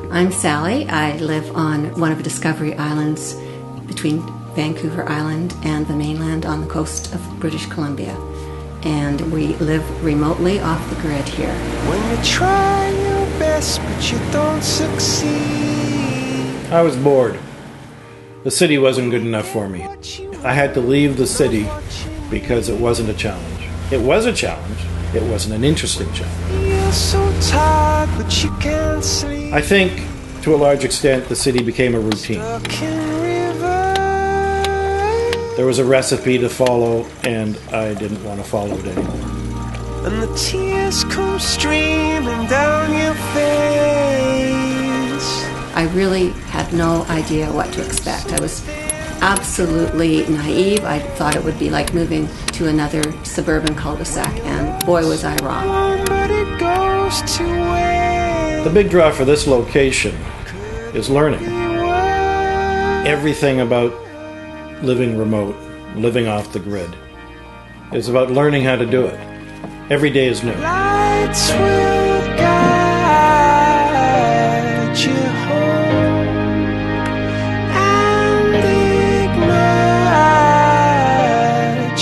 I'm Sally. I live on one of the Discovery Islands between Vancouver Island and the mainland on the coast of British Columbia. And we live remotely off the grid here. When you try your best but you don't succeed. I was bored. The city wasn't good enough for me. I had to leave the city because it wasn't a challenge. It was a challenge. It wasn't an interesting challenge. You're so tired but you can't sleep. I think, to a large extent, the city became a routine. Stuck in rivers. There was a recipe to follow, and I didn't want to follow it anymore. And the tears come streaming down your face. I really had no idea what to expect. I was absolutely naive. I thought it would be like moving to another suburban cul-de-sac, and boy was I wrong. But it goes to waste. The big draw for this location is learning. Everything about living remote, living off the grid, is about learning how to do it. Every day is new. Lights will guide you home and ignite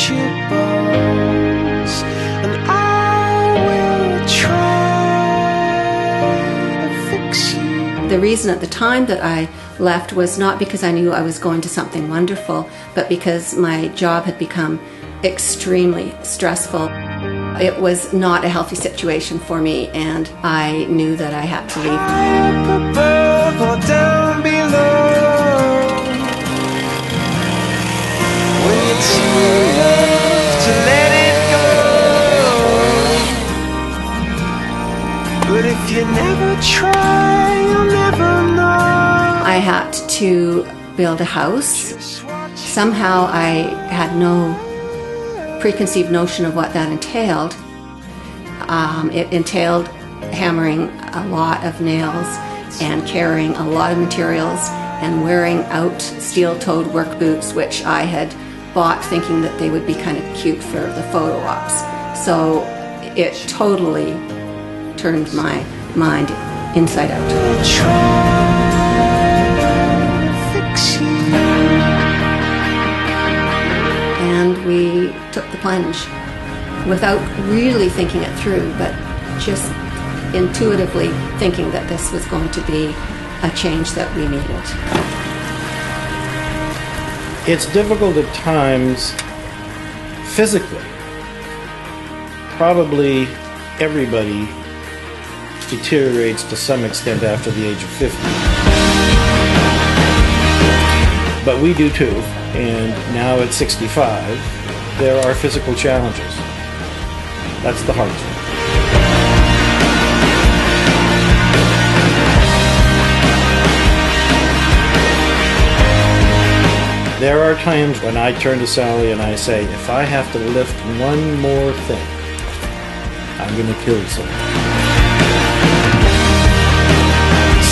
your bones, and I will try to fix you. The reason at the time that I left was not because I knew I was going to something wonderful, but because my job had become extremely stressful. It was not a healthy situation for me, and I knew that I had to leave. Up above or down below, when you too love to let it go. But if you never try, you'll never know. I had to build a house. Somehow I had no preconceived notion of what that entailed. It entailed hammering a lot of nails and carrying a lot of materials and wearing out steel-toed work boots, which I had bought thinking that they would be kind of cute for the photo ops. So it totally turned my mind inside out. And we took the plunge without really thinking it through, but just intuitively thinking that this was going to be a change that we needed. It's difficult at times physically. Probably everybody deteriorates to some extent after the age of 50. But we do too, and now at 65, there are physical challenges. That's the hardest one. There are times when I turn to Sally and I say, if I have to lift one more thing, I'm going to kill someone.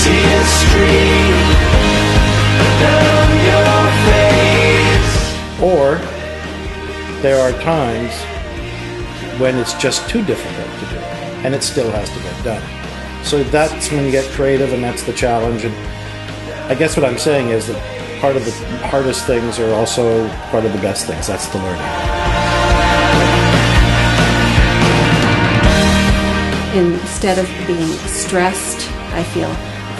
Tears stream down your face. Or there are times when it's just too difficult to do, and it still has to get done. So that's when you get creative, and that's the challenge. And I guess what I'm saying is that part of the hardest things are also part of the best things. That's the learning. Instead of being stressed, I feel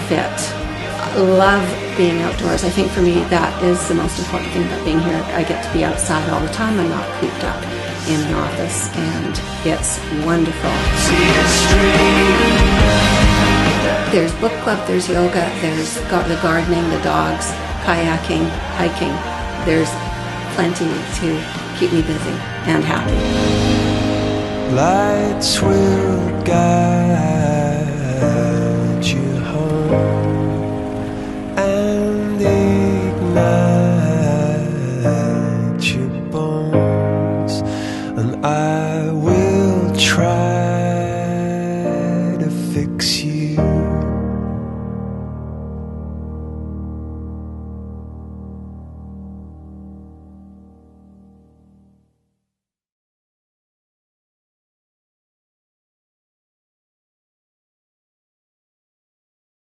fit. I love being outdoors. I think for me that is the most important thing about being here. I get to be outside all the time. I'm not cooped up in an office, and it's wonderful. There's book club, there's yoga, there's the gardening, the dogs, kayaking, hiking. There's plenty to keep me busy and happy. Lights will guide you home and ignite your bones, and I will try